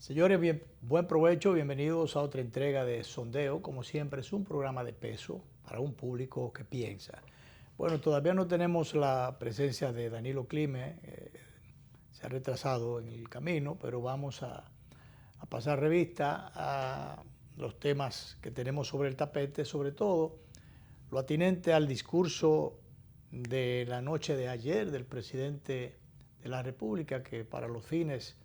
Señores, buen provecho, bienvenidos a otra entrega de Sondeo. Como siempre, es un programa de peso para un público que piensa. Bueno, todavía no tenemos la presencia de Danilo Clime, se ha retrasado en el camino, pero vamos a pasar revista a los temas que tenemos sobre el tapete, sobre todo lo atinente al discurso de la noche de ayer del presidente de la República, que para los fines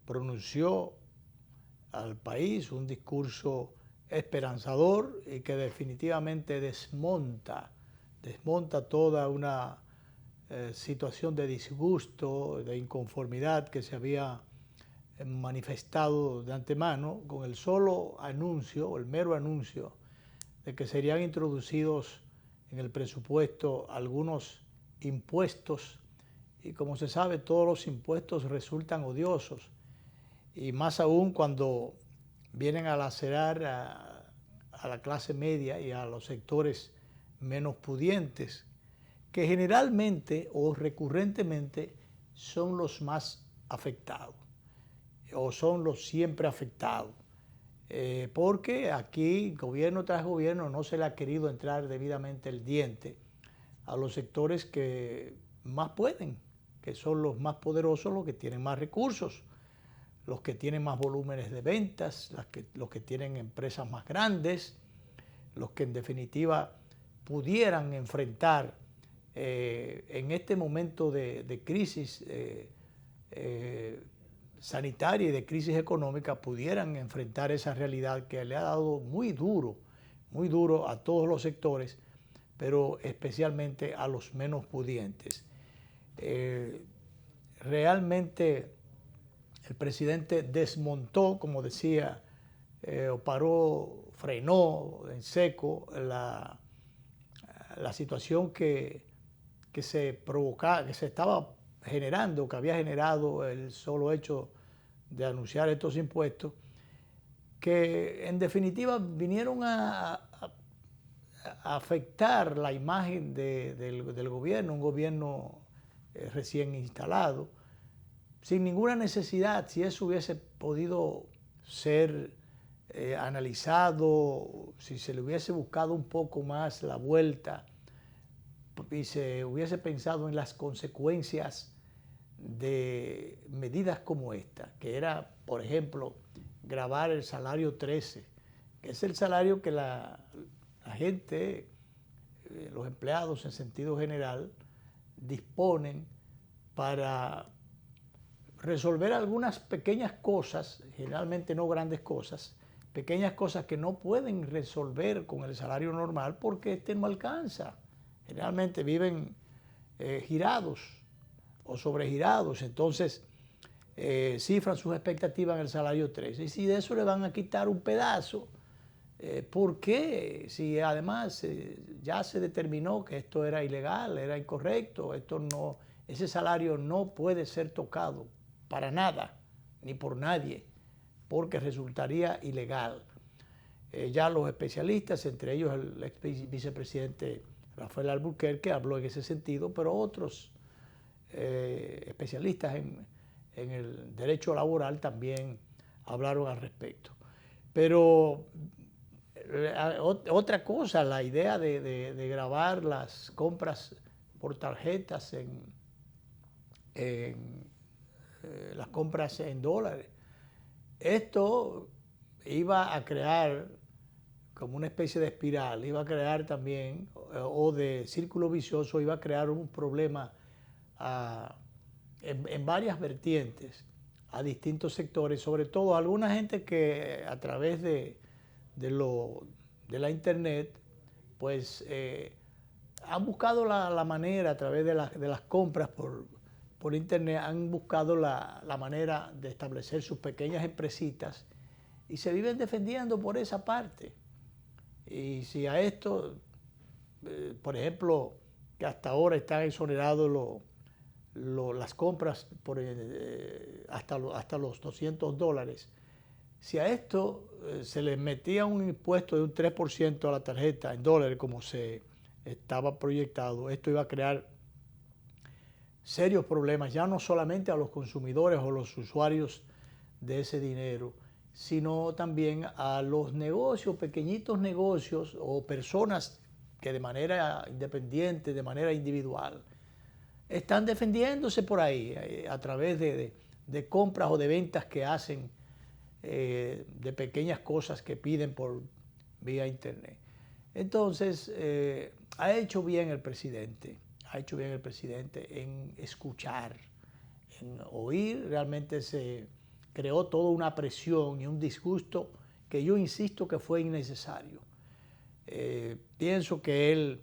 pronunció al país un discurso esperanzador y que definitivamente desmonta toda una situación de disgusto, de inconformidad que se había manifestado de antemano con el solo anuncio, el mero anuncio, de que serían introducidos en el presupuesto algunos impuestos, y como se sabe, todos los impuestos resultan odiosos, y más aún cuando vienen a lacerar a la clase media y a los sectores menos pudientes, que generalmente o recurrentemente son los más afectados o son los siempre afectados. Porque aquí, gobierno tras gobierno, no se le ha querido entrar debidamente el diente a los sectores que más pueden, que son los más poderosos, los que tienen más recursos, los que tienen más volúmenes de ventas, los que tienen empresas más grandes, los que en definitiva pudieran enfrentar en este momento de crisis sanitaria y de crisis económica, pudieran enfrentar esa realidad que le ha dado muy duro a todos los sectores, pero especialmente a los menos pudientes. Realmente el presidente desmontó, como decía, o paró, frenó en seco la situación que se provocaba, que se estaba generando, que había generado el solo hecho de anunciar estos impuestos, que en definitiva vinieron a afectar la imagen del gobierno, un gobierno recién instalado, sin ninguna necesidad. Si eso hubiese podido ser analizado, si se le hubiese buscado un poco más la vuelta y se hubiese pensado en las consecuencias de medidas como esta, que era, por ejemplo, gravar el salario 13, que es el salario que la gente, los empleados en sentido general, disponen para resolver algunas pequeñas cosas, generalmente no grandes cosas, pequeñas cosas que no pueden resolver con el salario normal porque este no alcanza. Generalmente viven girados o sobregirados, entonces cifran sus expectativas en el salario 13. Y si de eso le van a quitar un pedazo, ¿por qué? Si además ya se determinó que esto era ilegal, era incorrecto, ese salario no puede ser tocado para nada, ni por nadie, porque resultaría ilegal. Ya los especialistas, entre ellos el ex vicepresidente Rafael Albuquerque, habló en ese sentido, pero otros especialistas en el derecho laboral también hablaron al respecto. Pero otra cosa, la idea de grabar las compras por tarjetas las compras en dólares. Esto iba a crear como una especie de espiral, iba a crear también, o de círculo vicioso, iba a crear un problema en varias vertientes, a distintos sectores, sobre todo a alguna gente que a través de la internet, pues han buscado la manera, a través de las compras por internet, han buscado la manera de establecer sus pequeñas empresitas y se viven defendiendo por esa parte. Y si a esto, por ejemplo, que hasta ahora están exonerados las compras por, hasta los $200, si a esto se les metía un impuesto de un 3% a la tarjeta en dólares, como se estaba proyectado, esto iba a crear serios problemas, ya no solamente a los consumidores o los usuarios de ese dinero, sino también a los negocios, pequeñitos negocios o personas que de manera independiente, de manera individual, están defendiéndose por ahí a través de compras o de ventas que hacen de pequeñas cosas que piden por vía internet. Entonces, ha hecho bien el presidente en escuchar, en oír. Realmente se creó toda una presión y un disgusto que yo insisto que fue innecesario. Pienso que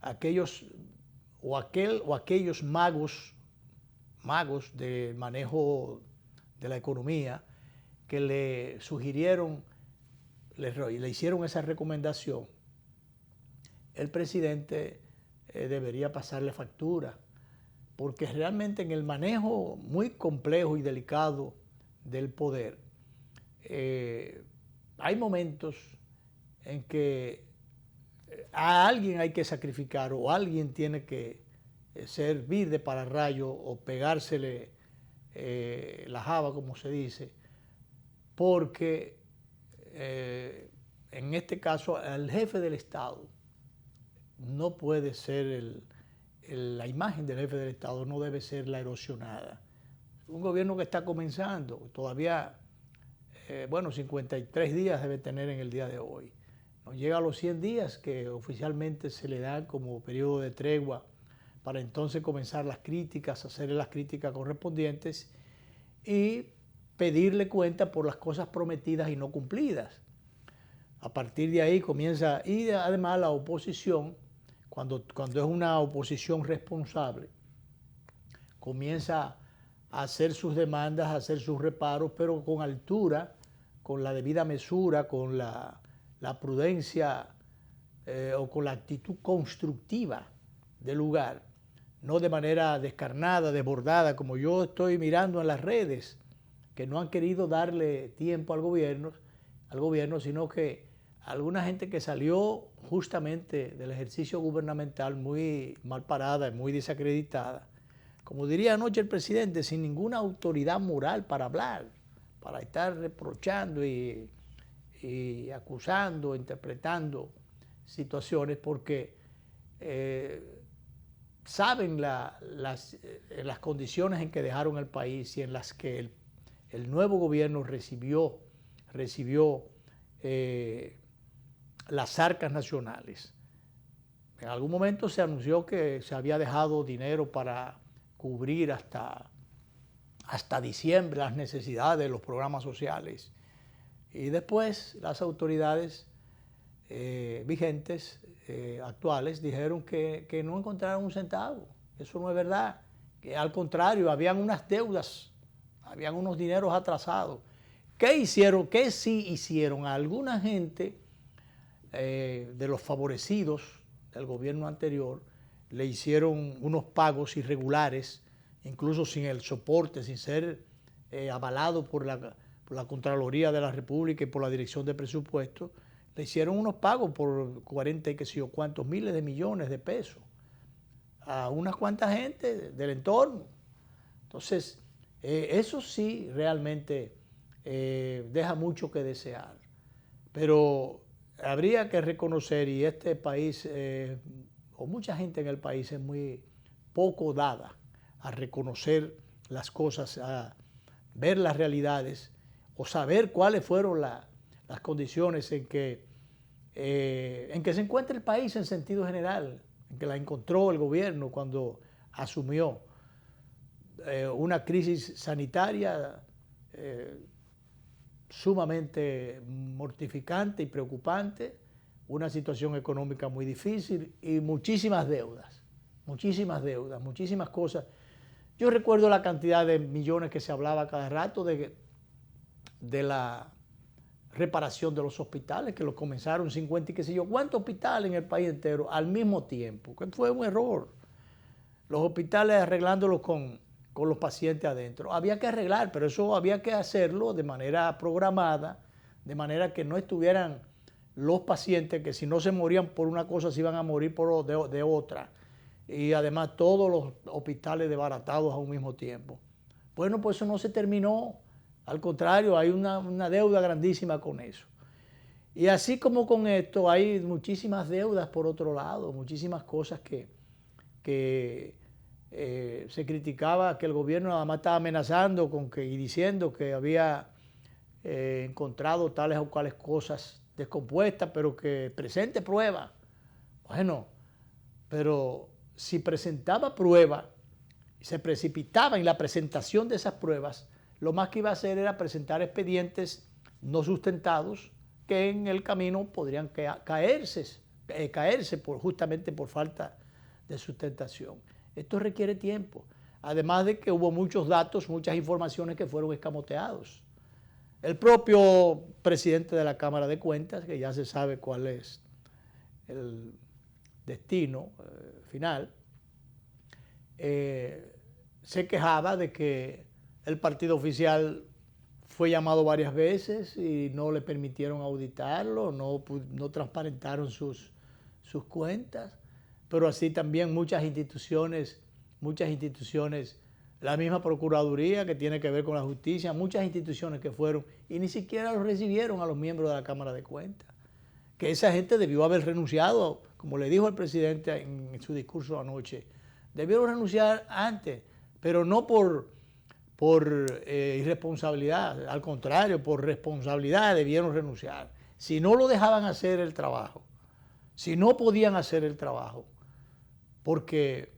aquellos magos del manejo de la economía que le sugirieron, le hicieron esa recomendación, el presidente debería pasarle factura, porque realmente en el manejo muy complejo y delicado del poder, hay momentos en que a alguien hay que sacrificar o alguien tiene que servir de pararrayo o pegársele la java, como se dice, porque en este caso el jefe del Estado no puede ser la imagen del jefe del Estado no debe ser la erosionada. Un gobierno que está comenzando, todavía, 53 días debe tener en el día de hoy. No llega a los 100 días que oficialmente se le dan como periodo de tregua para entonces comenzar las críticas, hacerle las críticas correspondientes y pedirle cuenta por las cosas prometidas y no cumplidas. A partir de ahí comienza, y además la oposición, cuando es una oposición responsable, comienza a hacer sus demandas, a hacer sus reparos, pero con altura, con la debida mesura, con la prudencia o con la actitud constructiva del lugar, no de manera descarnada, desbordada, como yo estoy mirando en las redes, que no han querido darle tiempo al gobierno, sino que alguna gente que salió justamente del ejercicio gubernamental muy mal parada y muy desacreditada, como diría anoche el presidente, sin ninguna autoridad moral para hablar, para estar reprochando y acusando, interpretando situaciones, porque saben las condiciones en que dejaron el país y en las que el nuevo gobierno recibió las arcas nacionales. En algún momento se anunció que se había dejado dinero para cubrir hasta diciembre las necesidades de los programas sociales. Y después las autoridades vigentes, actuales, dijeron que no encontraron un centavo. Eso no es verdad. Que al contrario, habían unas deudas, habían unos dineros atrasados. ¿Qué hicieron? ¿Qué sí hicieron? A alguna gente de los favorecidos del gobierno anterior le hicieron unos pagos irregulares, incluso sin el soporte, sin ser avalado por la Contraloría de la República y por la Dirección de Presupuestos. Le hicieron unos pagos por 40 y qué sé yo cuántos miles de millones de pesos a unas cuantas gente del entorno. Entonces, eso sí realmente deja mucho que desear. Pero habría que reconocer, y este país, o mucha gente en el país es muy poco dada a reconocer las cosas, a ver las realidades o saber cuáles fueron las condiciones en que se encuentra el país en sentido general, en que la encontró el gobierno cuando asumió una crisis sanitaria sumamente mortificante y preocupante, una situación económica muy difícil y muchísimas deudas, muchísimas cosas. Yo recuerdo la cantidad de millones que se hablaba cada rato de la reparación de los hospitales, que lo comenzaron 50 y qué sé yo, ¿cuántos hospitales en el país entero al mismo tiempo? Que fue un error. Los hospitales arreglándolos con los pacientes adentro. Había que arreglar, pero eso había que hacerlo de manera programada, de manera que no estuvieran los pacientes que si no se morían por una cosa se iban a morir de otra. Y además todos los hospitales desbaratados a un mismo tiempo. Bueno, pues eso no se terminó. Al contrario, hay una deuda grandísima con eso. Y así como con esto, hay muchísimas deudas por otro lado, muchísimas cosas que se criticaba, que el gobierno nada más estaba amenazando y diciendo que había encontrado tales o cuales cosas descompuestas, pero que presente prueba. Bueno, pero si presentaba prueba y se precipitaba en la presentación de esas pruebas, lo más que iba a hacer era presentar expedientes no sustentados que en el camino podrían caerse justamente por falta de sustentación. Esto requiere tiempo, además de que hubo muchos datos, muchas informaciones que fueron escamoteados. El propio presidente de la Cámara de Cuentas, que ya se sabe cuál es el destino final, se quejaba de que el partido oficial fue llamado varias veces y no le permitieron auditarlo, no transparentaron sus cuentas, pero así también muchas instituciones, la misma Procuraduría que tiene que ver con la justicia, muchas instituciones que fueron y ni siquiera los recibieron a los miembros de la Cámara de Cuentas. Que esa gente debió haber renunciado, como le dijo el presidente en su discurso anoche, debieron renunciar antes, pero no por irresponsabilidad, al contrario, por responsabilidad debieron renunciar. Si no lo dejaban hacer el trabajo, si no podían hacer el trabajo, porque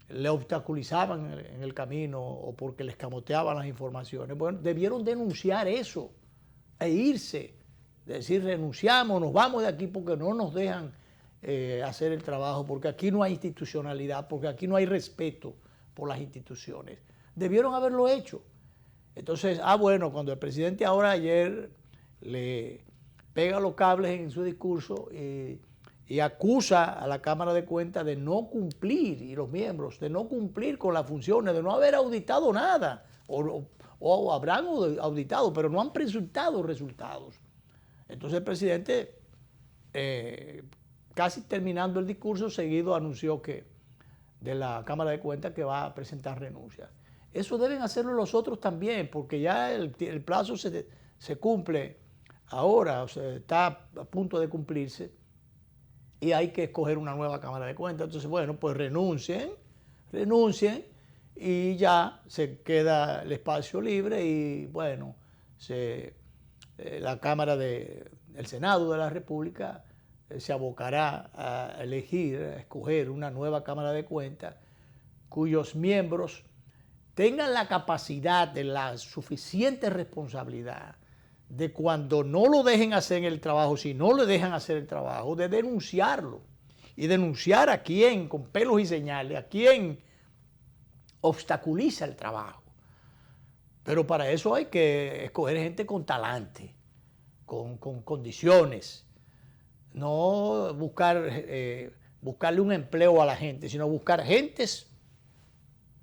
le obstaculizaban en el camino o porque le escamoteaban las informaciones, bueno, debieron denunciar eso e irse, decir renunciamos, nos vamos de aquí porque no nos dejan hacer el trabajo, porque aquí no hay institucionalidad, porque aquí no hay respeto por las instituciones. Debieron haberlo hecho. Entonces, bueno, cuando el presidente ayer le pega los cables en su discurso y acusa a la Cámara de Cuentas de no cumplir, y los miembros, de no cumplir con las funciones, de no haber auditado nada, o habrán auditado, pero no han presentado resultados. Entonces el presidente, casi terminando el discurso, seguido anunció de la Cámara de Cuentas que va a presentar renuncia. Eso deben hacerlo los otros también, porque ya el plazo se cumple ahora, o sea, está a punto de cumplirse y hay que escoger una nueva Cámara de Cuentas. Entonces, bueno, pues renuncien y ya se queda el espacio libre y, bueno, la Cámara el Senado de la República se abocará a elegir, a escoger una nueva Cámara de Cuentas cuyos miembros tengan la capacidad, de la suficiente responsabilidad de cuando no lo dejen hacer el trabajo, si no le dejan hacer el trabajo, de denunciarlo. Y denunciar a quien, con pelos y señales, a quien obstaculiza el trabajo. Pero para eso hay que escoger gente con talante, con condiciones. No buscarle un empleo a la gente, sino buscar gentes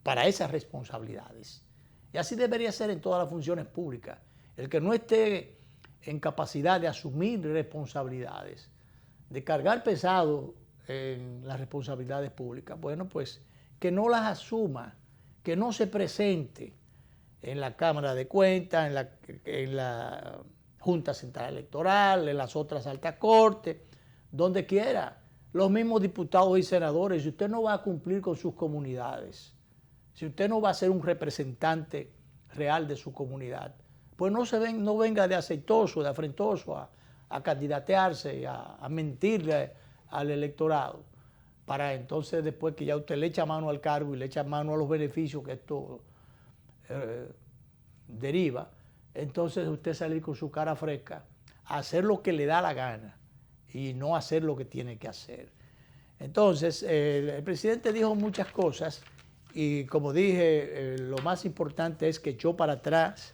para esas responsabilidades. Y así debería ser en todas las funciones públicas. El que no esté en capacidad de asumir responsabilidades, de cargar pesado en las responsabilidades públicas, bueno, pues que no las asuma, que no se presente en la Cámara de Cuentas, en la Junta Central Electoral, en las otras altas cortes, donde quiera. Los mismos diputados y senadores, si usted no va a cumplir con sus comunidades, si usted no va a ser un representante real de su comunidad, pues no venga de aceitoso, de afrentoso a candidatearse, a mentirle al electorado, para entonces después que ya usted le echa mano al cargo y le echa mano a los beneficios que esto deriva, entonces usted salir con su cara fresca a hacer lo que le da la gana y no hacer lo que tiene que hacer. Entonces, el presidente dijo muchas cosas y como dije, lo más importante es que echó para atrás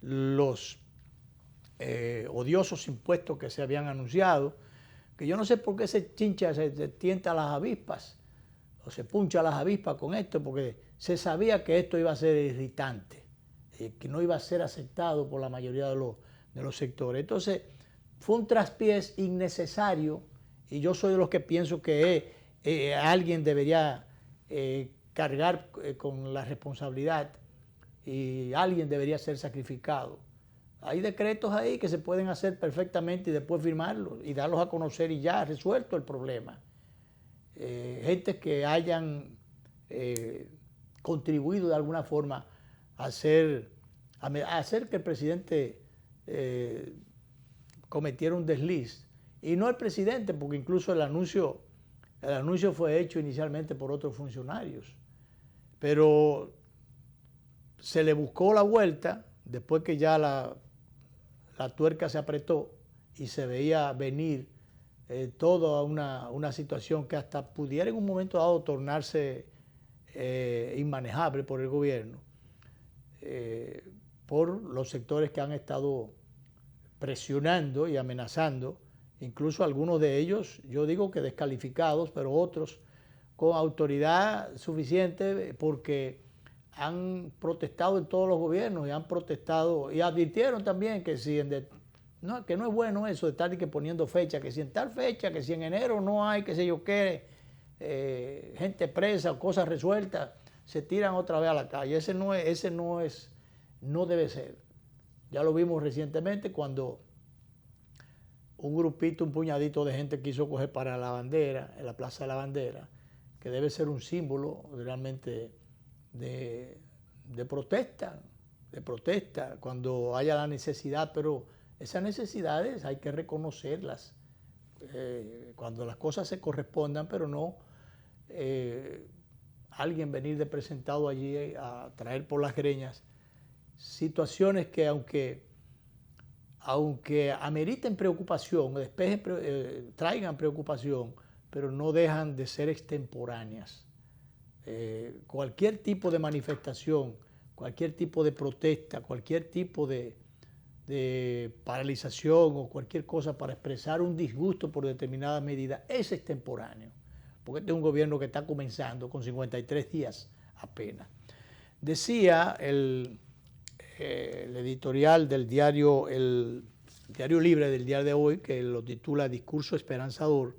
los odiosos impuestos que se habían anunciado, que yo no sé por qué se tienta a las avispas o se puncha a las avispas con esto, porque se sabía que esto iba a ser irritante, que no iba a ser aceptado por la mayoría de los sectores. Entonces, fue un traspiés innecesario y yo soy de los que pienso que alguien debería cargar con la responsabilidad y alguien debería ser sacrificado. Hay decretos ahí que se pueden hacer perfectamente y después firmarlos y darlos a conocer y ya, resuelto el problema. Gente que hayan contribuido de alguna forma a hacer que el presidente cometiera un desliz. Y no el presidente, porque incluso el anuncio fue hecho inicialmente por otros funcionarios. Pero se le buscó la vuelta después que ya la tuerca se apretó y se veía venir toda una situación que hasta pudiera en un momento dado tornarse inmanejable por el gobierno, por los sectores que han estado presionando y amenazando, incluso algunos de ellos, yo digo que descalificados, pero otros con autoridad suficiente porque han protestado en todos los gobiernos y han protestado y advirtieron también que que no es bueno eso de estar poniendo fecha, que si en tal fecha, que si en enero no hay, qué sé yo qué, gente presa o cosas resueltas, se tiran otra vez a la calle. No debe ser. Ya lo vimos recientemente cuando un grupito, un puñadito de gente quiso coger para la bandera, en la Plaza de la Bandera, que debe ser un símbolo realmente de protesta, cuando haya la necesidad, pero esas necesidades hay que reconocerlas cuando las cosas se correspondan, pero no alguien venir de presentado allí a traer por las greñas situaciones que aunque ameriten preocupación, traigan preocupación, pero no dejan de ser extemporáneas. Cualquier tipo de manifestación, cualquier tipo de protesta, cualquier tipo de paralización o cualquier cosa para expresar un disgusto por determinada medida es extemporáneo, porque este es un gobierno que está comenzando con 53 días apenas. Decía el editorial del diario, el Diario Libre del día de hoy, que lo titula Discurso Esperanzador,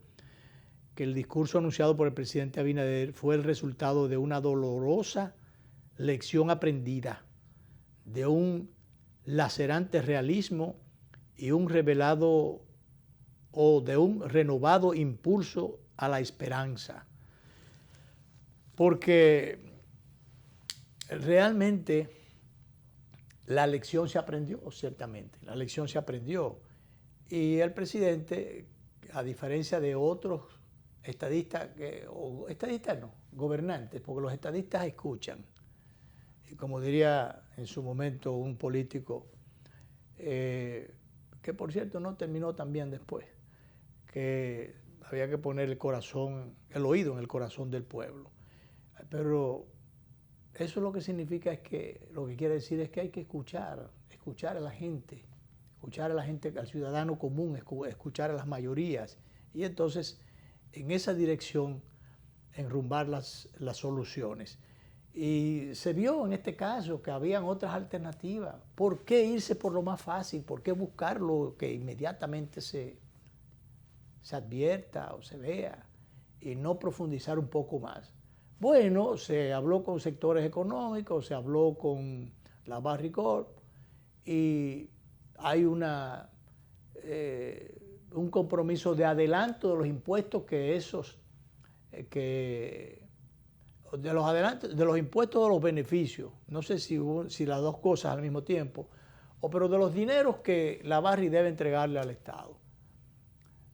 que el discurso anunciado por el presidente Abinader fue el resultado de una dolorosa lección aprendida, de un lacerante realismo y de un renovado impulso a la esperanza. Porque realmente la lección se aprendió, ciertamente, la lección se aprendió. Y el presidente, a diferencia de otros gobernantes, porque los estadistas escuchan. Y como diría en su momento un político, que por cierto no terminó tan bien después, que había que poner el oído en el corazón del pueblo. Pero eso lo que significa lo que quiere decir es que hay que escuchar a la gente, al ciudadano común, escuchar a las mayorías y entonces en esa dirección enrumbar las soluciones. Y se vio en este caso que habían otras alternativas. ¿Por qué irse por lo más fácil? ¿Por qué buscar lo que inmediatamente se advierta o se vea y no profundizar un poco más? Bueno, se habló con sectores económicos, se habló con la Barrick-Gold y hay un compromiso de adelanto de los impuestos de los impuestos o los beneficios, no sé si las dos cosas al mismo tiempo, pero de los dineros que la Barrick debe entregarle al Estado.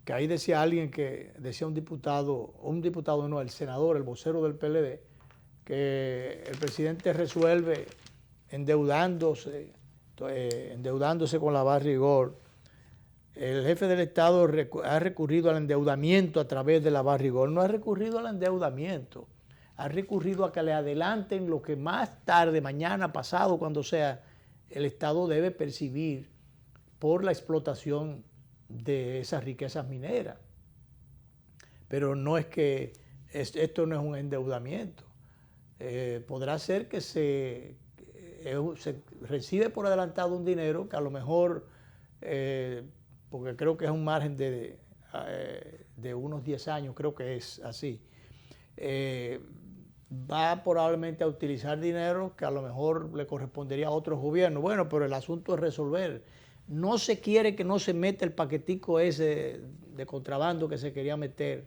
Que ahí decía el senador, el vocero del PLD, que el presidente resuelve endeudándose con la Barrick-Gold. El jefe del Estado ha recurrido al endeudamiento a través de la Barrick-Gold. No ha recurrido al endeudamiento, ha recurrido a que le adelanten lo que más tarde, mañana, pasado, cuando sea, el Estado debe percibir por la explotación de esas riquezas mineras. Pero no es que esto no es un endeudamiento. Podrá ser que se recibe por adelantado un dinero que a lo mejor, porque creo que es un margen de unos 10 años, creo que es así, va probablemente a utilizar dinero que a lo mejor le correspondería a otros gobiernos. Bueno, pero el asunto es resolver. No se quiere que no se meta el paquetico ese de contrabando que se quería meter.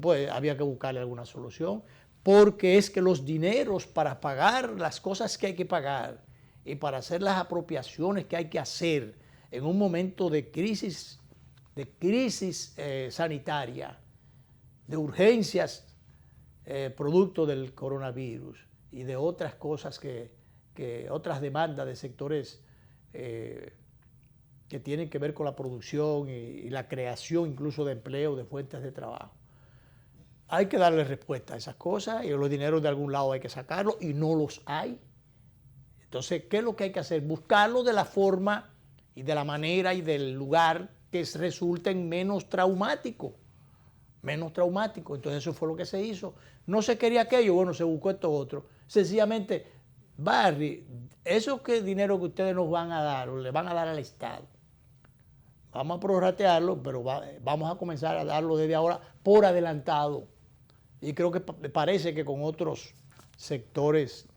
Pues había que buscarle alguna solución, porque es que los dineros para pagar las cosas que hay que pagar y para hacer las apropiaciones que hay que hacer en un momento de crisis sanitaria, de urgencias producto del coronavirus y de otras cosas otras demandas de sectores que tienen que ver con la producción y la creación incluso de empleo, de fuentes de trabajo. Hay que darle respuesta a esas cosas y los dineros de algún lado hay que sacarlos y no los hay. Entonces, ¿qué es lo que hay que hacer? Buscarlo de la forma y de la manera y del lugar que resulten menos traumático. Menos traumático. Entonces eso fue lo que se hizo. No se quería aquello, bueno, se buscó esto otro. Sencillamente, Barry, eso que dinero que ustedes nos van a dar o le van a dar al Estado, vamos a prorratearlo, pero vamos a comenzar a darlo desde ahora por adelantado. Y creo que parece que con otros sectores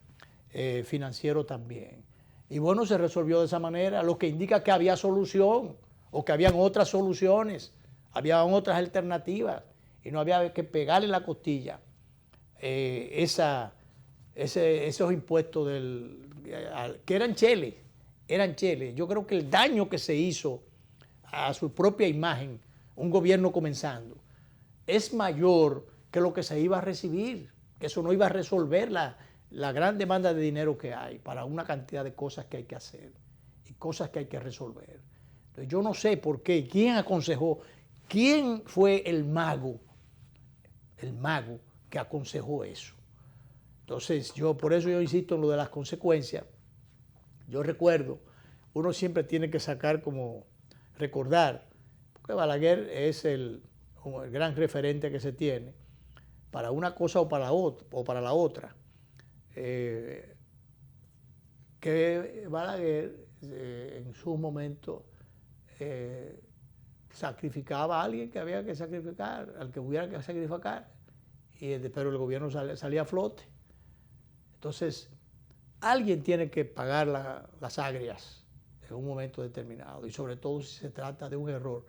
financieros también. Y bueno, se resolvió de esa manera, lo que indica que había solución o que habían otras soluciones, habían otras alternativas y no había que pegarle la costilla esos impuestos que eran cheles. Yo creo que el daño que se hizo a su propia imagen, un gobierno comenzando, es mayor que lo que se iba a recibir, que eso no iba a resolver la gran demanda de dinero que hay para una cantidad de cosas que hay que hacer y cosas que hay que resolver. Entonces, yo no sé por qué, quién aconsejó, quién fue el mago que aconsejó eso. Entonces, por eso yo insisto en lo de las consecuencias. Yo recuerdo, uno siempre tiene que recordar, porque Balaguer es el gran referente que se tiene para una cosa o para la otra. Que Balaguer en su momento sacrificaba a alguien que había que sacrificar, al que hubiera que sacrificar, pero el gobierno salía a flote. Entonces, alguien tiene que pagar las agrias en un momento determinado, y sobre todo si se trata de un error.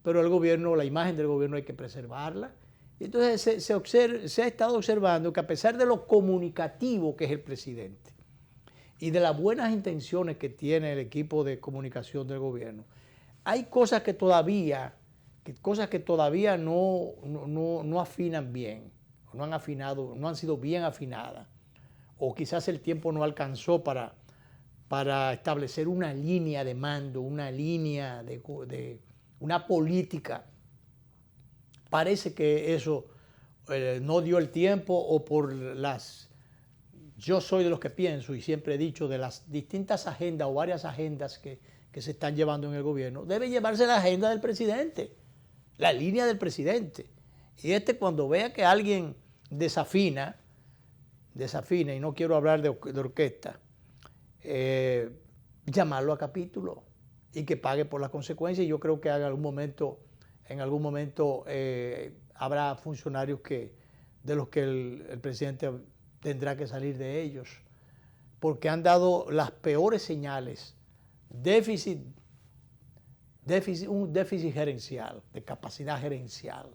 Pero el gobierno, la imagen del gobierno hay que preservarla. Y entonces se ha estado observando que a pesar de lo comunicativo que es el presidente y de las buenas intenciones que tiene el equipo de comunicación del gobierno, hay cosas que todavía no afinan bien, no han afinado, no han sido bien afinadas, o quizás el tiempo no alcanzó para establecer una línea de mando, una línea una política. Parece que eso no dio el tiempo o yo soy de los que pienso y siempre he dicho de las distintas agendas o varias agendas que se están llevando en el gobierno, debe llevarse la agenda del presidente, la línea del presidente. Y cuando vea que alguien desafina, y no quiero hablar de orquesta, llamarlo a capítulo y que pague por las consecuencias. Y yo creo que en algún momento habrá funcionarios de los que el presidente tendrá que salir de ellos, porque han dado las peores señales, un déficit gerencial, de capacidad gerencial,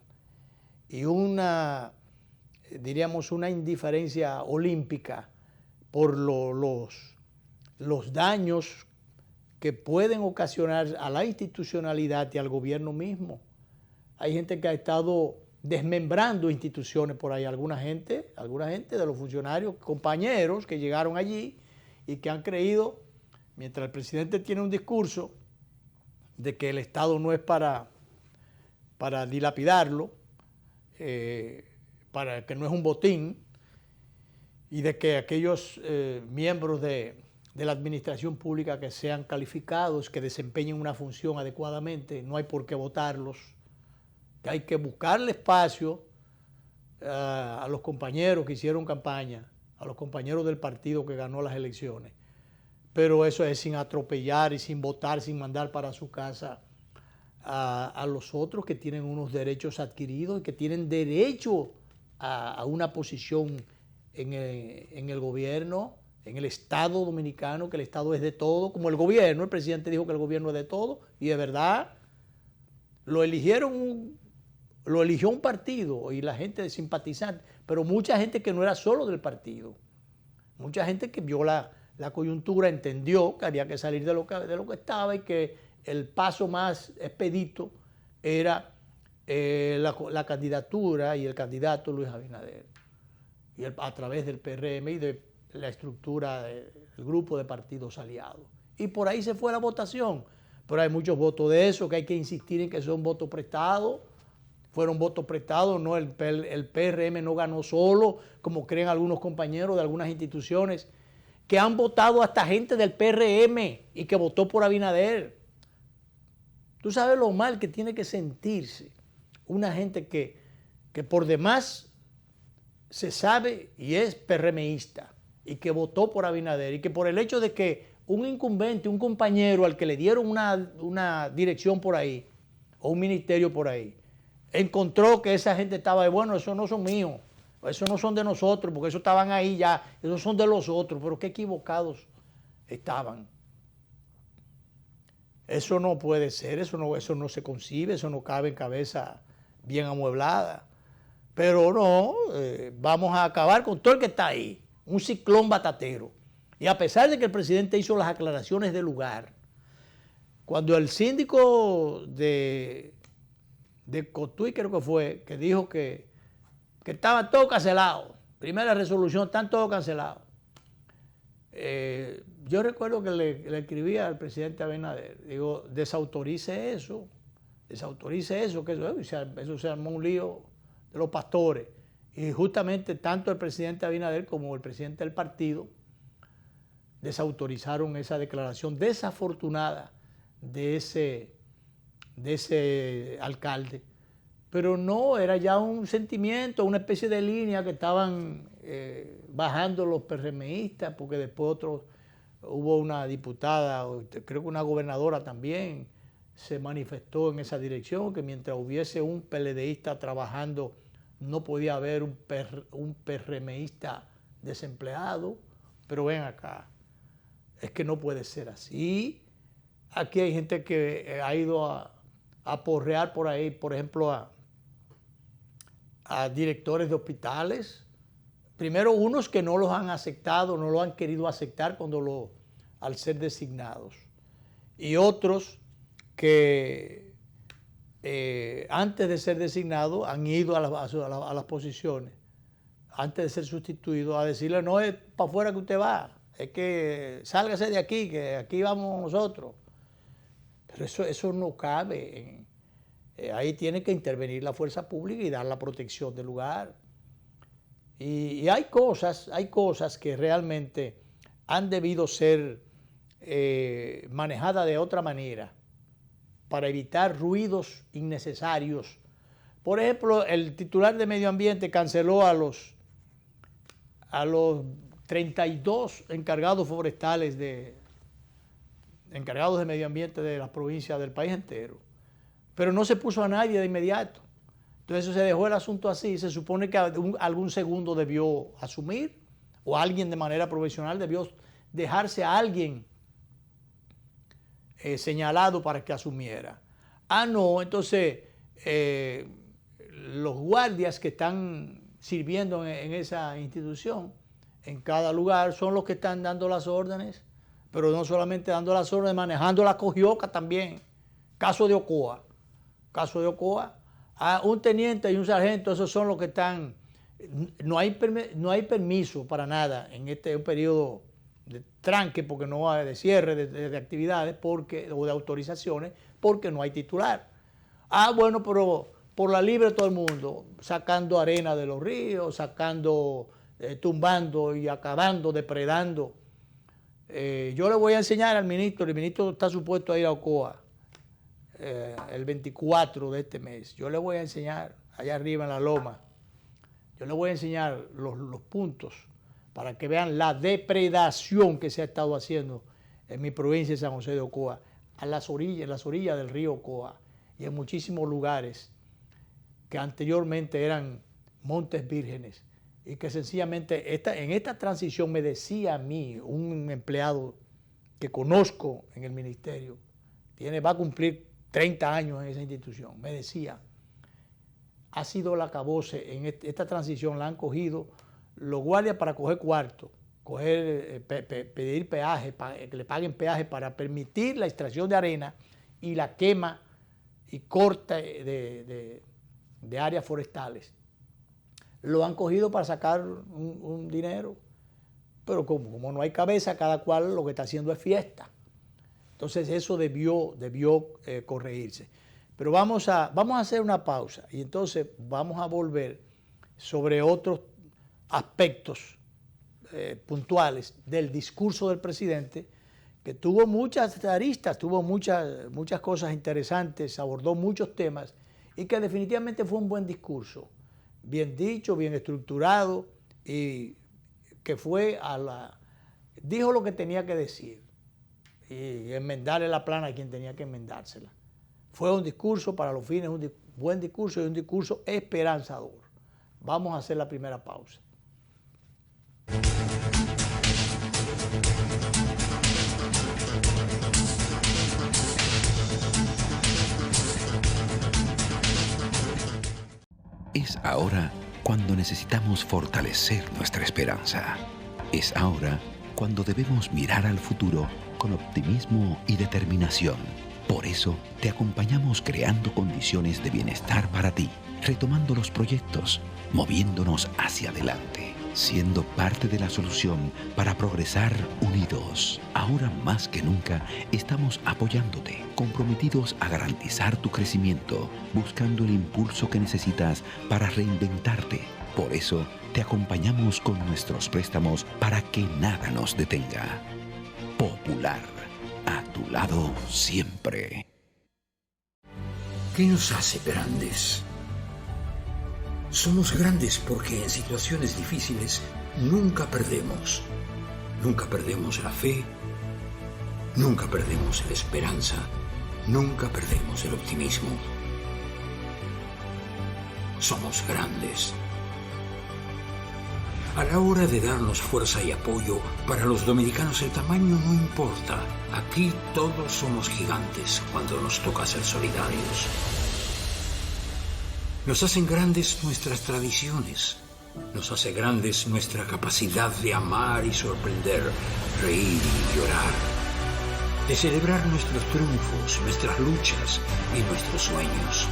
y diríamos una indiferencia olímpica por los daños que pueden ocasionar a la institucionalidad y al gobierno mismo. Hay gente que ha estado desmembrando instituciones por ahí, alguna gente de los funcionarios, compañeros que llegaron allí y que han creído, mientras el presidente tiene un discurso de que el Estado no es para dilapidarlo, para que no es un botín, y de que aquellos miembros de la administración pública que sean calificados, que desempeñen una función adecuadamente, no hay por qué votarlos, que hay que buscarle espacio a los compañeros que hicieron campaña, a los compañeros del partido que ganó las elecciones. Pero eso es sin atropellar y sin votar, sin mandar para su casa a los otros que tienen unos derechos adquiridos y que tienen derecho a una posición en el gobierno, en el Estado dominicano, que el Estado es de todo, como el gobierno. El presidente dijo que el gobierno es de todo, y de verdad lo eligió un partido y la gente simpatizante, pero mucha gente que no era solo del partido, mucha gente que vio la coyuntura, entendió que había que salir de lo que estaba y que el paso más expedito era la candidatura y el candidato Luis Abinader, y a través del PRM y de la estructura del grupo de partidos aliados. Y por ahí se fue la votación. Pero hay muchos votos de eso que hay que insistir en que son votos prestados. Fueron votos prestados, no, el PRM no ganó solo, como creen algunos compañeros de algunas instituciones, que han votado hasta gente del PRM y que votó por Abinader. Tú sabes lo mal que tiene que sentirse una gente que por demás se sabe y es PRMista y que votó por Abinader, y que por el hecho de que un incumbente, un compañero al que le dieron una dirección por ahí o un ministerio por ahí, encontró que esa gente estaba de, bueno, esos no son míos, esos no son de nosotros, porque esos estaban ahí ya, esos son de los otros, pero qué equivocados estaban. Eso no puede ser, eso no se concibe, eso no cabe en cabeza bien amueblada. Pero no, vamos a acabar con todo el que está ahí, un ciclón batatero. Y a pesar de que el presidente hizo las aclaraciones del lugar, cuando el síndico de Cotuí, creo que fue, que dijo que estaban todos cancelados, primera resolución, están todos cancelados. Yo recuerdo que le escribí al presidente Abinader, digo, desautorice eso, que eso se armó un lío de los pastores. Y justamente tanto el presidente Abinader como el presidente del partido desautorizaron esa declaración desafortunada de ese alcalde. Pero no, era ya un sentimiento, una especie de línea que estaban bajando los PRMistas, porque después hubo una diputada, creo que una gobernadora también, se manifestó en esa dirección, que mientras hubiese un PLDista trabajando, no podía haber un PRMista desempleado. Pero ven acá, es que no puede ser así. Aquí hay gente que ha ido a porrear por ahí, por ejemplo, a directores de hospitales. Primero, unos que no los han aceptado, no lo han querido aceptar al ser designados. Y otros que antes de ser designados han ido a las posiciones, antes de ser sustituidos, a decirle, no es para afuera que usted va, es que sálgase de aquí, que aquí vamos nosotros. Pero eso no cabe. Ahí tiene que intervenir la fuerza pública y dar la protección del lugar. Y hay cosas que realmente han debido ser manejadas de otra manera para evitar ruidos innecesarios. Por ejemplo, el titular de Medio Ambiente canceló a los 32 encargados forestales encargados de medio ambiente de las provincias del país entero. Pero no se puso a nadie de inmediato. Entonces se dejó el asunto así. Se supone que algún segundo debió asumir, o alguien de manera profesional debió dejarse a alguien señalado para que asumiera. No, entonces los guardias que están sirviendo en esa institución, en cada lugar, son los que están dando las órdenes, pero no solamente dando las órdenes, manejando la cogioca también. Caso de Ocoa. Un teniente y un sargento, esos son los que están. No hay permiso para nada en este periodo de tranque, porque no hay de cierre de actividades o de autorizaciones, porque no hay titular. Bueno, pero por la libre todo el mundo, sacando arena de los ríos, tumbando y acabando, depredando. Yo le voy a enseñar al ministro, el ministro está supuesto a ir a Ocoa el 24 de este mes. Yo le voy a enseñar, allá arriba en la loma, yo le voy a enseñar los puntos para que vean la depredación que se ha estado haciendo en mi provincia de San José de Ocoa, en las orillas del río Ocoa, y en muchísimos lugares que anteriormente eran Montes Vírgenes, y que sencillamente en esta transición me decía a mí, un empleado que conozco en el ministerio, va a cumplir 30 años en esa institución, me decía, ha sido el acabose, en esta transición la han cogido los guardias para coger cuarto, pedir peaje, que le paguen peaje para permitir la extracción de arena y la quema y corte de áreas forestales. Lo han cogido para sacar un dinero, pero como no hay cabeza, cada cual lo que está haciendo es fiesta. Entonces eso debió corregirse. Pero vamos a hacer una pausa y entonces vamos a volver sobre otros aspectos puntuales del discurso del presidente, que tuvo muchas aristas, tuvo muchas cosas interesantes, abordó muchos temas y que definitivamente fue un buen discurso, bien dicho, bien estructurado, y que dijo lo que tenía que decir y enmendarle la plana a quien tenía que enmendársela. Fue un discurso para los fines, un buen discurso y un discurso esperanzador. Vamos a hacer la primera pausa. Es ahora cuando necesitamos fortalecer nuestra esperanza. Es ahora cuando debemos mirar al futuro con optimismo y determinación. Por eso te acompañamos creando condiciones de bienestar para ti, retomando los proyectos, moviéndonos hacia adelante, siendo parte de la solución para progresar unidos. Ahora más que nunca estamos apoyándote, comprometidos a garantizar tu crecimiento, buscando el impulso que necesitas para reinventarte. Por eso te acompañamos con nuestros préstamos para que nada nos detenga. Popular, a tu lado siempre. ¿Qué nos hace grandes? Somos grandes porque en situaciones difíciles nunca perdemos. Nunca perdemos la fe, nunca perdemos la esperanza, nunca perdemos el optimismo. Somos grandes. A la hora de darnos fuerza y apoyo, para los dominicanos el tamaño no importa. Aquí todos somos gigantes cuando nos toca ser solidarios. Nos hacen grandes nuestras tradiciones. Nos hace grandes nuestra capacidad de amar y sorprender, reír y llorar. De celebrar nuestros triunfos, nuestras luchas y nuestros sueños.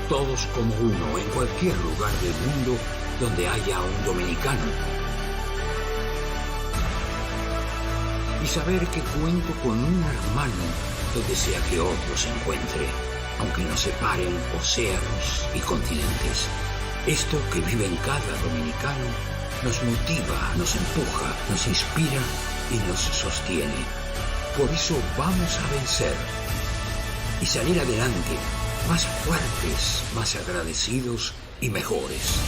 Todos como uno en cualquier lugar del mundo donde haya un dominicano. Y saber que cuento con un hermano donde sea que otro se encuentre, aunque nos separen océanos y continentes. Esto que vive en cada dominicano nos motiva, nos empuja, nos inspira y nos sostiene. Por eso vamos a vencer y salir adelante, más fuertes, más agradecidos y mejores.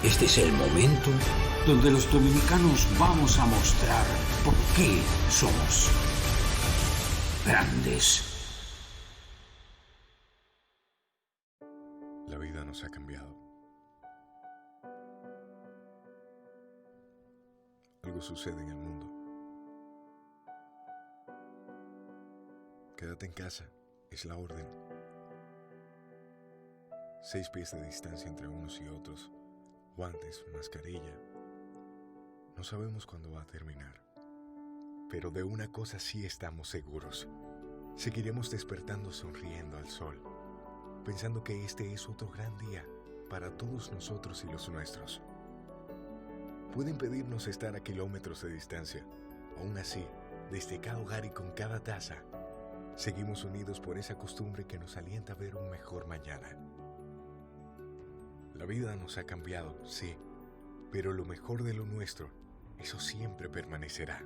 Este es el momento donde los dominicanos vamos a mostrar por qué somos grandes. La vida nos ha cambiado. Algo sucede en el mundo. Quédate en casa, es la orden. 6 pies de distancia entre unos y otros. Guantes, mascarilla. No sabemos cuándo va a terminar. Pero de una cosa sí estamos seguros. Seguiremos despertando sonriendo al sol, pensando que este es otro gran día para todos nosotros y los nuestros. Pueden pedirnos estar a kilómetros de distancia. Aún así, desde cada hogar y con cada taza, seguimos unidos por esa costumbre que nos alienta a ver un mejor mañana. La vida nos ha cambiado, sí, pero lo mejor de lo nuestro, eso siempre permanecerá.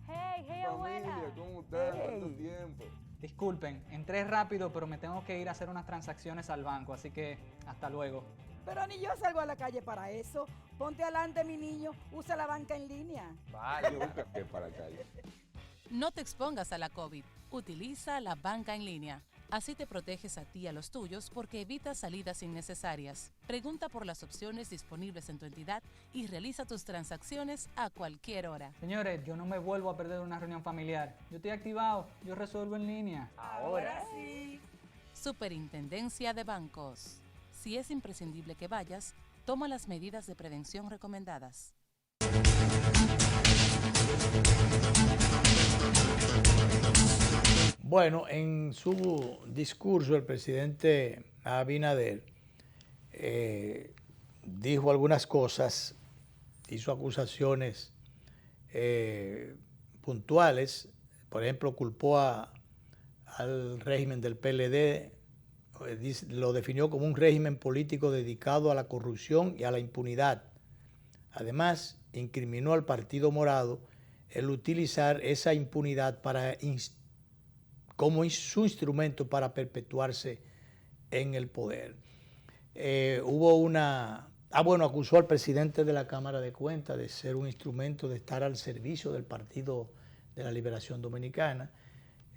Hey, abuela. Familia, ¿cómo estás? Hey. ¿Cuánto tiempo? Disculpen, entré rápido, pero me tengo que ir a hacer unas transacciones al banco, así que hasta luego. Pero ni yo salgo a la calle para eso. Ponte adelante, mi niño. Usa la banca en línea. Vale, yo busco que para la calle. No te expongas a la COVID. Utiliza la banca en línea. Así te proteges a ti y a los tuyos porque evitas salidas innecesarias. Pregunta por las opciones disponibles en tu entidad y realiza tus transacciones a cualquier hora. Señores, yo no me vuelvo a perder una reunión familiar. Yo estoy activado, yo resuelvo en línea. Ahora sí. Superintendencia de Bancos. Si es imprescindible que vayas, toma las medidas de prevención recomendadas. Bueno, en su discurso el presidente Abinader dijo algunas cosas, hizo acusaciones puntuales, por ejemplo, culpó al régimen del PLD, lo definió como un régimen político dedicado a la corrupción y a la impunidad. Además, incriminó al Partido Morado el utilizar esa impunidad como su instrumento para perpetuarse en el poder. Acusó al presidente de la Cámara de Cuentas de ser un instrumento, de estar al servicio del Partido de la Liberación Dominicana,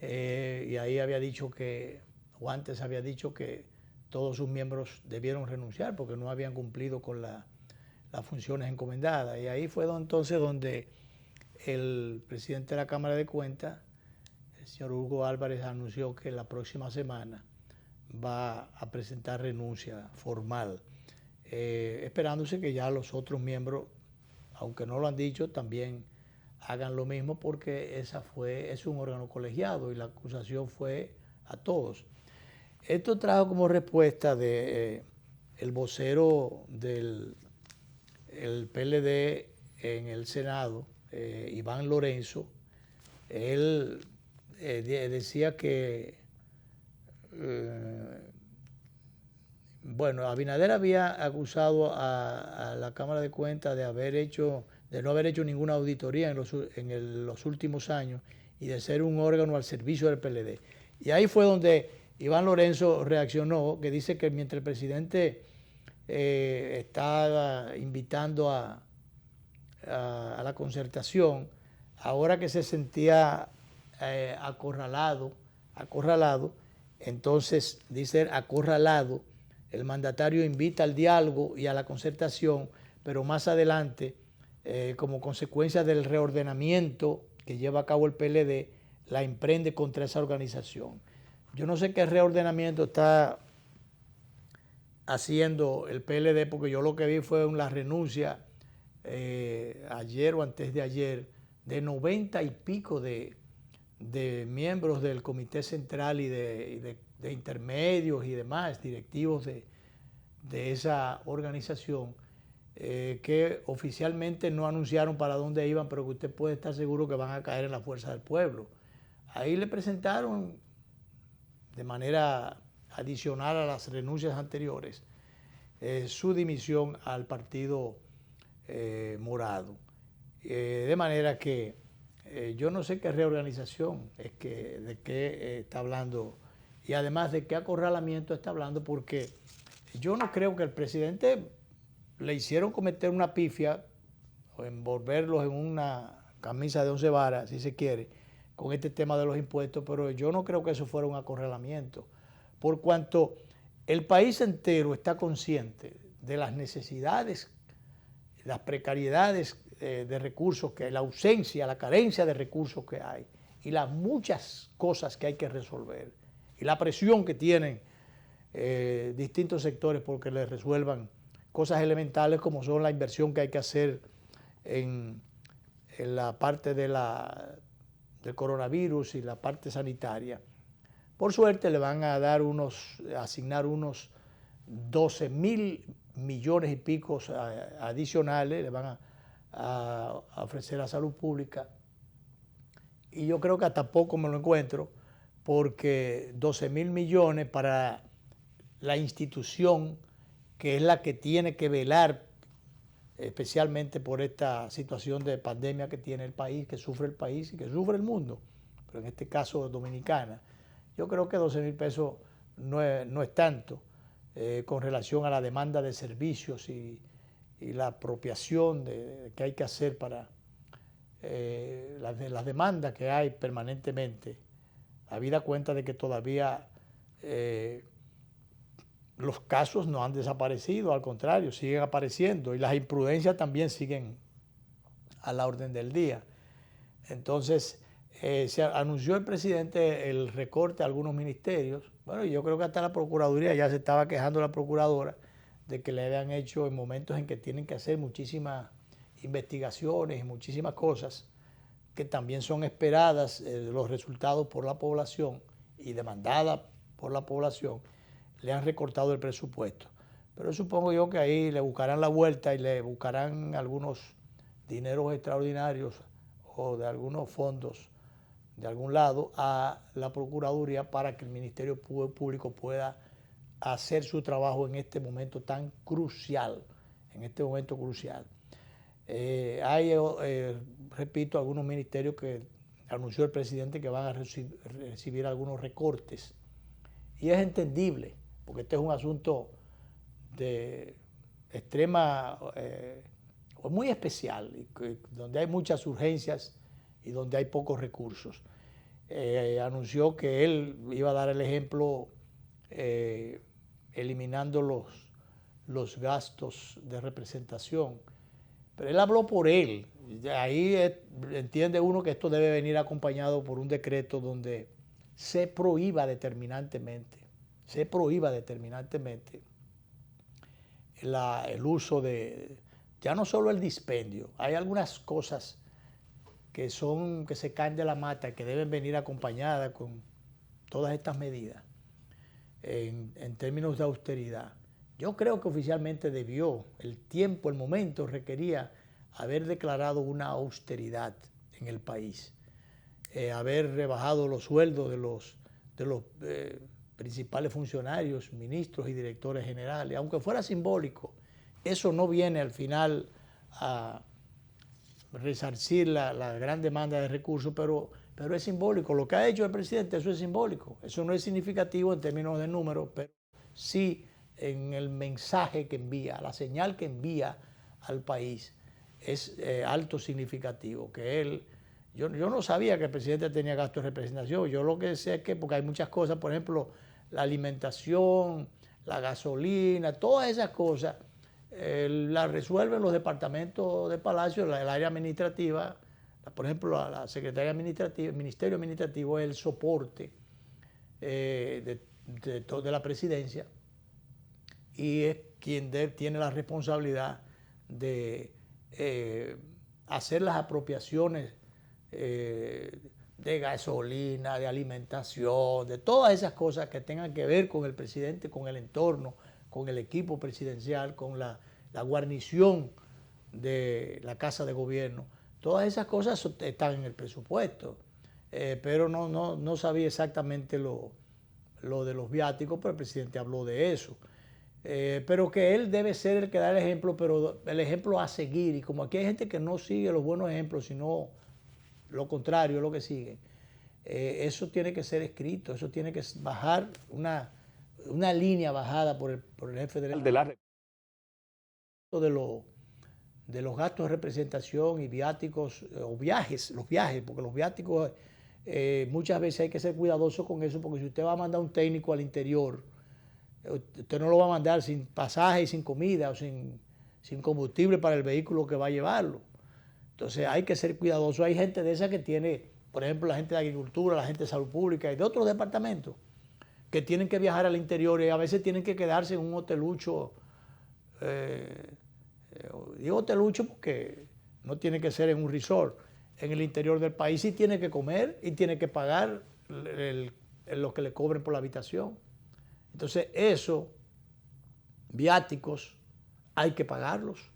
y ahí había dicho que, o antes había dicho que todos sus miembros debieron renunciar porque no habían cumplido con las funciones encomendadas. Y ahí fue entonces donde el presidente de la Cámara de Cuentas, el señor Hugo Álvarez, anunció que la próxima semana va a presentar renuncia formal, esperándose que ya los otros miembros, aunque no lo han dicho, también hagan lo mismo, porque es un órgano colegiado y la acusación fue a todos. Esto trajo como respuesta de el vocero del PLD en el Senado, Iván Lorenzo. Él decía que Abinader había acusado a la Cámara de Cuentas de no haber hecho ninguna auditoría en los últimos años y de ser un órgano al servicio del PLD. Y ahí fue donde Iván Lorenzo reaccionó, que dice que mientras el presidente estaba invitando a la concertación, ahora que se sentía acorralado, entonces, dice acorralado, el mandatario invita al diálogo y a la concertación, pero más adelante, como consecuencia del reordenamiento que lleva a cabo el PLD, la emprende contra esa organización. Yo no sé qué reordenamiento está haciendo el PLD, porque yo lo que vi fue la renuncia ayer o antes de ayer de 90 y pico de miembros del Comité Central y de intermedios y demás, directivos de esa organización, que oficialmente no anunciaron para dónde iban, pero que usted puede estar seguro que van a caer en la fuerza del pueblo. Ahí le presentaron de manera adicional a las renuncias anteriores su dimisión al Partido Morado. De manera que yo no sé qué reorganización de qué está hablando, y además de qué acorralamiento está hablando, porque yo no creo que el presidente le hicieron cometer una pifia o envolverlos en una camisa de 11 varas, si se quiere, con este tema de los impuestos, pero yo no creo que eso fuera un acorralamiento, por cuanto el país entero está consciente de las necesidades, las precariedades de recursos que hay, la ausencia, la carencia de recursos que hay, y las muchas cosas que hay que resolver, y la presión que tienen distintos sectores porque les resuelvan cosas elementales como son la inversión que hay que hacer en la parte del coronavirus y la parte sanitaria. Por suerte le van a asignar unos 12.000 millones y pico adicionales, le van a ofrecer a salud pública, y yo creo que hasta poco me lo encuentro, porque 12.000 millones para la institución que es la que tiene que velar especialmente por esta situación de pandemia que tiene el país, que sufre el país y que sufre el mundo, pero en este caso Dominicana. Yo creo que 12.000 pesos no es tanto con relación a la demanda de servicios y la apropiación que hay que hacer para las demandas que hay permanentemente, habida cuenta de que todavía los casos no han desaparecido, al contrario, siguen apareciendo y las imprudencias también siguen a la orden del día. Entonces, se anunció el presidente el recorte a algunos ministerios. Bueno, yo creo que hasta la Procuraduría ya se estaba quejando la Procuradora de que le habían hecho en momentos en que tienen que hacer muchísimas investigaciones y muchísimas cosas que también son esperadas, los resultados por la población y demandadas por la población, le han recortado el presupuesto. Pero supongo yo que ahí le buscarán la vuelta y le buscarán algunos dineros extraordinarios o de algunos fondos de algún lado a la Procuraduría para que el Ministerio Público pueda hacer su trabajo en este momento tan crucial, Hay, repito, algunos ministerios que anunció el presidente que van a recibir algunos recortes. Y es entendible, porque este es un asunto de extrema, muy especial, donde hay muchas urgencias y donde hay pocos recursos. Anunció que él iba a dar el ejemplo eliminando los gastos de representación. Pero él habló por él. Ahí entiende uno que esto debe venir acompañado por un decreto donde se prohíba determinantemente el uso de, ya no solo el dispendio, hay algunas cosas que se caen de la mata, que deben venir acompañadas con todas estas medidas en términos de austeridad. Yo creo que oficialmente debió, el momento requería haber declarado una austeridad en el país, haber rebajado los sueldos de los principales funcionarios, ministros y directores generales, aunque fuera simbólico. Eso no viene al final a resarcir la gran demanda de recursos, pero es simbólico. Lo que ha hecho el presidente, eso es simbólico. Eso no es significativo en términos de números, pero sí en el mensaje que envía, la señal que envía al país es alto significativo. Yo no sabía que el presidente tenía gasto de representación. Yo lo que sé es que, porque hay muchas cosas, por ejemplo, la alimentación, la gasolina, todas esas cosas las resuelven los departamentos de Palacio, el área administrativa. Por ejemplo, la Secretaría Administrativa, el Ministerio Administrativo es el soporte de la presidencia y es quien tiene la responsabilidad de hacer las apropiaciones de gasolina, de alimentación, de todas esas cosas que tengan que ver con el presidente, con el entorno, con el equipo presidencial, con la guarnición de la Casa de Gobierno. Todas esas cosas están en el presupuesto, pero no sabía exactamente lo de los viáticos, pero el presidente habló de eso. Pero que él debe ser el que da el ejemplo, pero el ejemplo a seguir. Y como aquí hay gente que no sigue los buenos ejemplos, sino lo contrario, lo que sigue, eso tiene que ser escrito, eso tiene que bajar una línea bajada por el jefe de los gastos de representación y viáticos o viajes, porque los viáticos muchas veces hay que ser cuidadoso con eso, porque si usted va a mandar un técnico al interior, usted no lo va a mandar sin pasaje y sin comida o sin combustible para el vehículo que va a llevarlo. Entonces hay que ser cuidadoso. Hay gente de esa que tiene, por ejemplo, la gente de Agricultura, la gente de Salud Pública y de otros departamentos que tienen que viajar al interior y a veces tienen que quedarse en un hotelucho. Digo hotelucho porque no tiene que ser en un resort. En el interior del país sí tiene que comer y tiene que pagar lo que le cobren por la habitación. Entonces eso, viáticos, hay que pagarlos,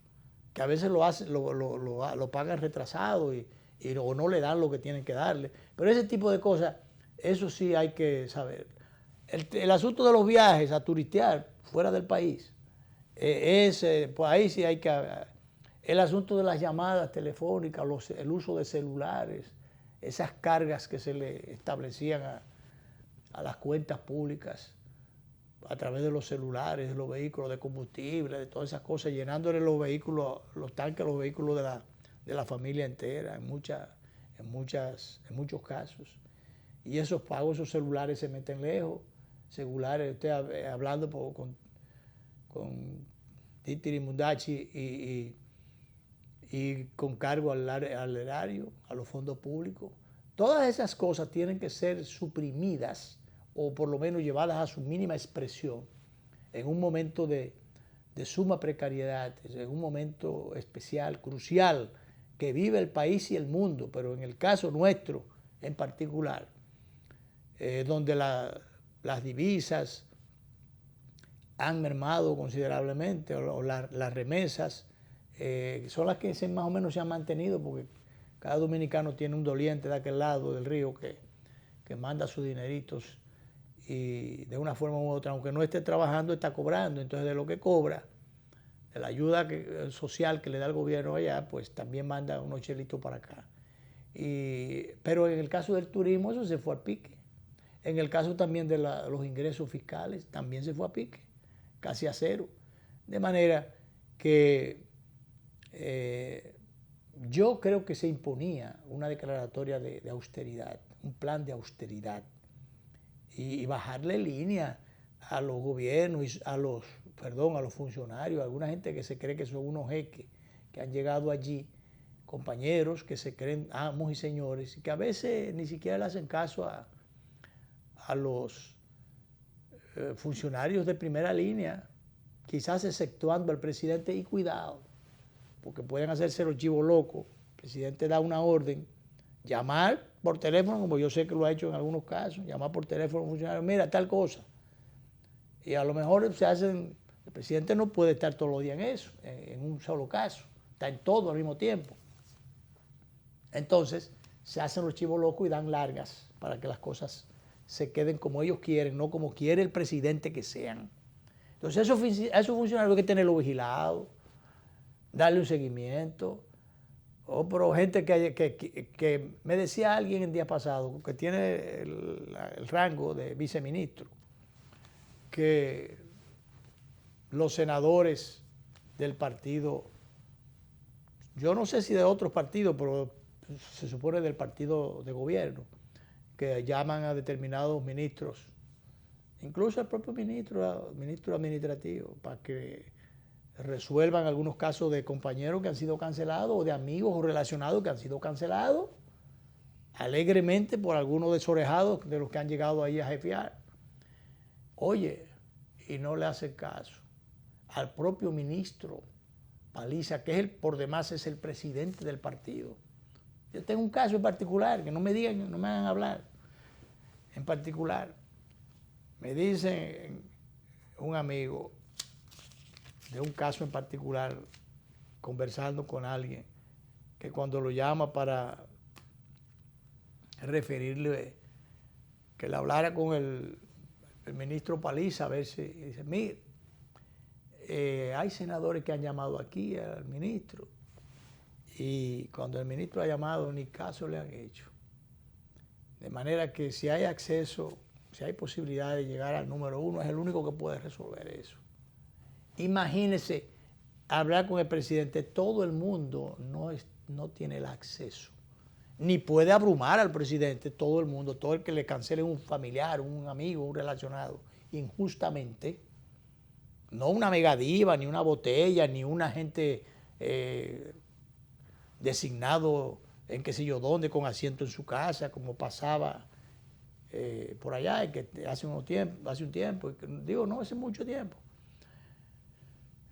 que a veces lo pagan retrasado o no le dan lo que tienen que darle. Pero ese tipo de cosas, eso sí hay que saber. El asunto de los viajes a turistear fuera del país, pues ahí sí hay que... El asunto de las llamadas telefónicas, el uso de celulares, esas cargas que se le establecían a las cuentas públicas a través de los celulares, de los vehículos de combustible, de todas esas cosas, llenándole los vehículos, los tanques, los vehículos de la familia entera en muchos casos. Y esos pagos, esos celulares se meten lejos. Celulares, usted hablando con Titiri Mundachi y con cargo al erario, a los fondos públicos. Todas esas cosas tienen que ser suprimidas o por lo menos llevadas a su mínima expresión en un momento de suma precariedad, en un momento especial, crucial, que vive el país y el mundo, pero en el caso nuestro en particular, donde las divisas han mermado considerablemente, o las remesas, son las que más o menos se han mantenido, porque cada dominicano tiene un doliente de aquel lado del río que manda sus dineritos y de una forma u otra, aunque no esté trabajando, está cobrando. Entonces, de lo que cobra, de la ayuda social que le da el gobierno allá, pues también manda unos chelitos para acá. Pero en el caso del turismo, eso se fue a pique. En el caso también de los ingresos fiscales, también se fue a pique, casi a cero. De manera que yo creo que se imponía una declaratoria de austeridad, un plan de austeridad, y bajarle línea a los gobiernos, a los funcionarios, a alguna gente que se cree que son unos jeques, que han llegado allí, compañeros que se creen amos y señores, y que a veces ni siquiera le hacen caso a los funcionarios de primera línea, quizás exceptuando al presidente, y cuidado, porque pueden hacerse los chivos locos. El presidente da una orden, llamar por teléfono, como yo sé que lo ha hecho en algunos casos, llamar por teléfono a un funcionario, mira, tal cosa. Y a lo mejor el presidente no puede estar todos los días en eso, en un solo caso, está en todo al mismo tiempo. Entonces, se hacen los chivos locos y dan largas para que las cosas se queden como ellos quieren, no como quiere el presidente que sean. Entonces, esos funcionarios hay que tenerlo vigilado, darle un seguimiento. Pero gente que me decía alguien el día pasado, que tiene el rango de viceministro, que los senadores del partido, yo no sé si de otros partidos, pero se supone del partido de gobierno, que llaman a determinados ministros, incluso al propio ministro administrativo, para que resuelvan algunos casos de compañeros que han sido cancelados o de amigos o relacionados que han sido cancelados alegremente por algunos desorejados de los que han llegado ahí a jefear. Oye, y no le hace caso al propio ministro Paliza, que por demás es el presidente del partido. Yo tengo un caso en particular, que no me digan, no me hagan hablar. En particular, me dicen un amigo de un caso en particular, conversando con alguien, que cuando lo llama para referirle, que le hablara con el ministro Paliza, a ver si, dice, mire, hay senadores que han llamado aquí al ministro, y cuando el ministro ha llamado, ni caso le han hecho. De manera que si hay acceso, si hay posibilidad de llegar al número 1, es el único que puede resolver eso. Imagínese hablar con el presidente, todo el mundo no tiene el acceso, ni puede abrumar al presidente, todo el mundo, todo el que le cancele un familiar, un amigo, un relacionado, injustamente, no una megadiva, ni una botella, ni un agente designado en qué sé yo dónde, con asiento en su casa, como pasaba por allá, que hace un tiempo, digo, no hace mucho tiempo.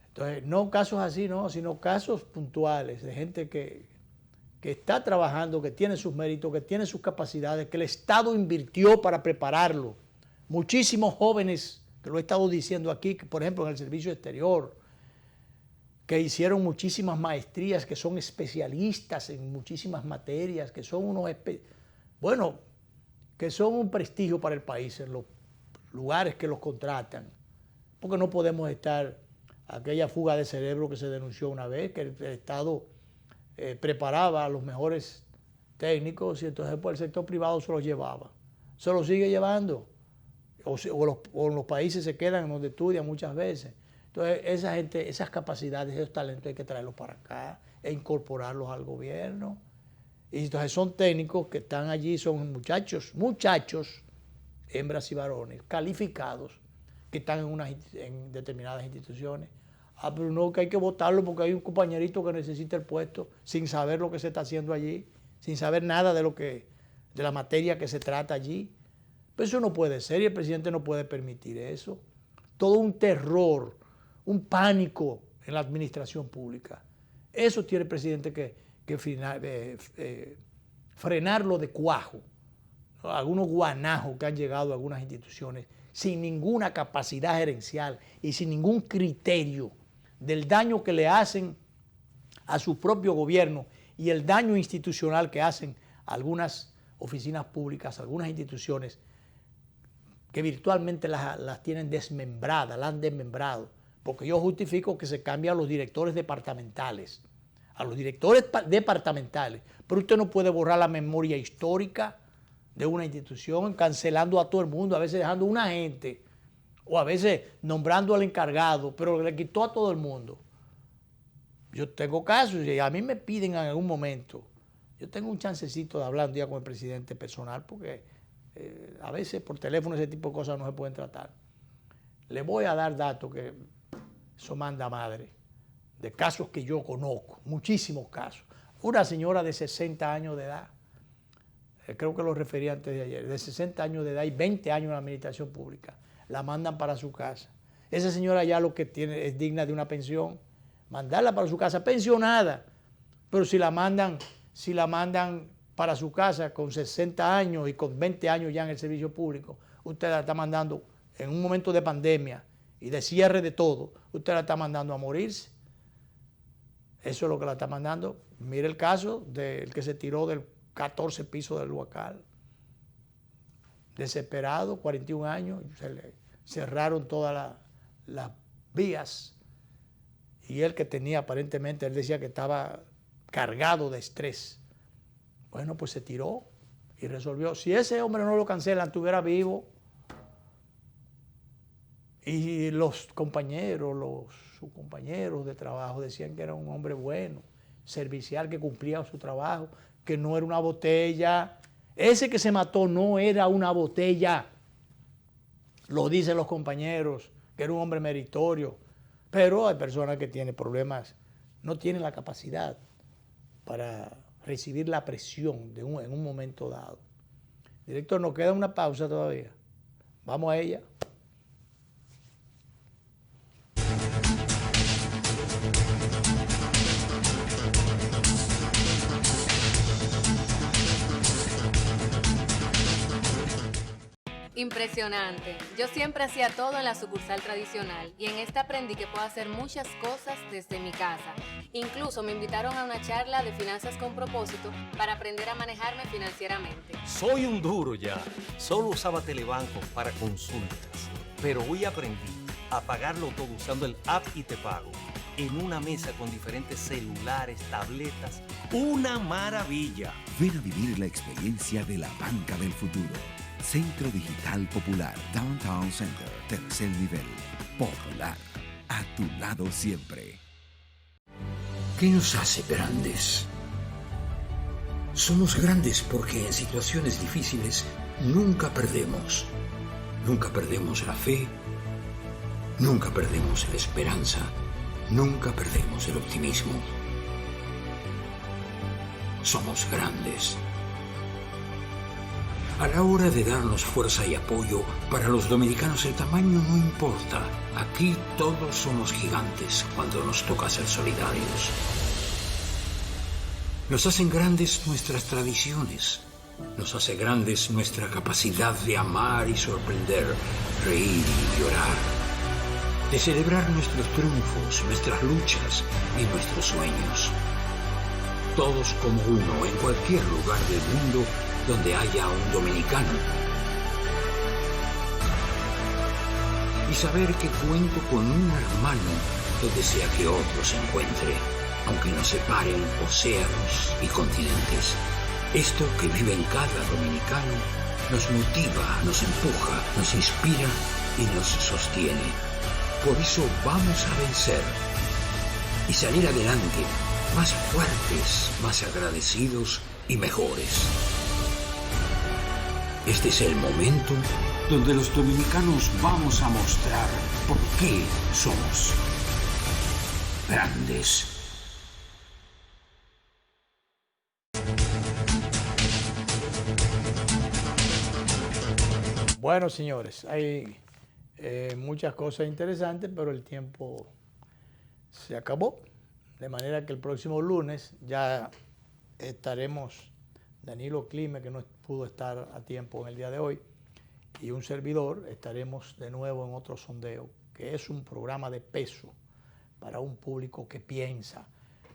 Entonces, no casos así, no, sino casos puntuales de gente que está trabajando, que tiene sus méritos, que tiene sus capacidades, que el Estado invirtió para prepararlo. Muchísimos jóvenes, que lo he estado diciendo aquí, que, por ejemplo, en el servicio exterior, que hicieron muchísimas maestrías, que son especialistas en muchísimas materias, que son que son un prestigio para el país en los lugares que los contratan. Porque no podemos estar aquella fuga de cerebro que se denunció una vez, que el Estado preparaba a los mejores técnicos y entonces pues, el sector privado se los llevaba. Se los sigue llevando. O los países se quedan donde estudian muchas veces. Entonces, esa gente, esas capacidades, esos talentos hay que traerlos para acá e incorporarlos al gobierno. Y entonces son técnicos que están allí, son muchachos, hembras y varones, calificados, que están en determinadas instituciones. Pero no, que hay que votarlo porque hay un compañerito que necesita el puesto sin saber lo que se está haciendo allí, sin saber nada de la materia que se trata allí. Pero eso no puede ser y el presidente no puede permitir eso. Todo un terror, un pánico en la administración pública. Eso tiene el presidente que frenarlo de cuajo. Algunos guanajos que han llegado a algunas instituciones sin ninguna capacidad gerencial y sin ningún criterio del daño que le hacen a su propio gobierno y el daño institucional que hacen algunas oficinas públicas, algunas instituciones que virtualmente las tienen desmembradas, las han desmembrado. Porque yo justifico que se cambien a los directores departamentales, pero usted no puede borrar la memoria histórica de una institución cancelando a todo el mundo, a veces dejando una gente, o a veces nombrando al encargado, pero le quitó a todo el mundo. Yo tengo casos y a mí me piden en algún momento, yo tengo un chancecito de hablar un día con el presidente personal, porque a veces por teléfono ese tipo de cosas no se pueden tratar. Le voy a dar datos que eso manda madre, de casos que yo conozco, muchísimos casos. Una señora de 60 años de edad, creo que lo referí antes de ayer, de 60 años de edad y 20 años en la administración pública, la mandan para su casa. Esa señora ya lo que tiene es digna de una pensión, mandarla para su casa, pensionada, pero si la mandan para su casa con 60 años y con 20 años ya en el servicio público, usted la está mandando en un momento de pandemia y de cierre de todo, usted la está mandando a morirse. Eso es lo que la está mandando. Mire el caso del que se tiró del 14 piso del Huacal. Desesperado, 41 años, se le cerraron todas las vías. Y él que tenía aparentemente, él decía que estaba cargado de estrés. Bueno, pues se tiró y resolvió. Si ese hombre no lo cancelan, estuviera vivo. Y los compañeros, sus compañeros de trabajo decían que era un hombre bueno, servicial, que cumplía su trabajo, que no era una botella. Ese que se mató no era una botella. Lo dicen los compañeros, que era un hombre meritorio. Pero hay personas que tienen problemas, no tienen la capacidad para recibir la presión en un momento dado. Director, nos queda una pausa todavía. Vamos a ella. Impresionante. Yo siempre hacía todo en la sucursal tradicional y en esta aprendí que puedo hacer muchas cosas desde mi casa. Incluso me invitaron a una charla de finanzas con propósito para aprender a manejarme financieramente. Soy un duro ya. Solo usaba Telebanco para consultas. Pero hoy aprendí a pagarlo todo usando el app y te pago. En una mesa con diferentes celulares, tabletas. ¡Una maravilla! Ven a vivir la experiencia de la banca del futuro. Centro Digital Popular, Downtown Center, tercer nivel. Popular, a tu lado siempre. ¿Qué nos hace grandes? Somos grandes porque en situaciones difíciles nunca perdemos. Nunca perdemos la fe, nunca perdemos la esperanza, nunca perdemos el optimismo. Somos grandes. A la hora de darnos fuerza y apoyo, para los dominicanos el tamaño no importa. Aquí todos somos gigantes cuando nos toca ser solidarios. Nos hacen grandes nuestras tradiciones. Nos hace grandes nuestra capacidad de amar y sorprender, reír y llorar. De celebrar nuestros triunfos, nuestras luchas y nuestros sueños. Todos como uno en cualquier lugar del mundo donde haya un dominicano. Y saber que cuento con un hermano donde sea que otro se encuentre, aunque nos separen océanos y continentes. Esto que vive en cada dominicano nos motiva, nos empuja, nos inspira y nos sostiene. Por eso vamos a vencer y salir adelante, más fuertes, más agradecidos y mejores. Este es el momento donde los dominicanos vamos a mostrar por qué somos grandes. Bueno, señores, hay muchas cosas interesantes, pero el tiempo se acabó. De manera que el próximo lunes ya estaremos, Danilo Clime, que no pudo estar a tiempo en el día de hoy, y un servidor, estaremos de nuevo en otro sondeo, que es un programa de peso para un público que piensa.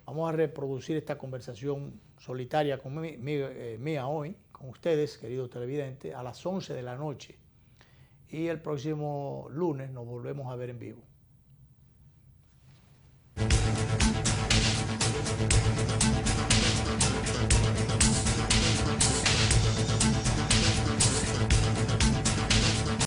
Vamos a reproducir esta conversación solitaria mía hoy, con ustedes, queridos televidentes, a las 11 de la noche. Y el próximo lunes nos volvemos a ver en vivo.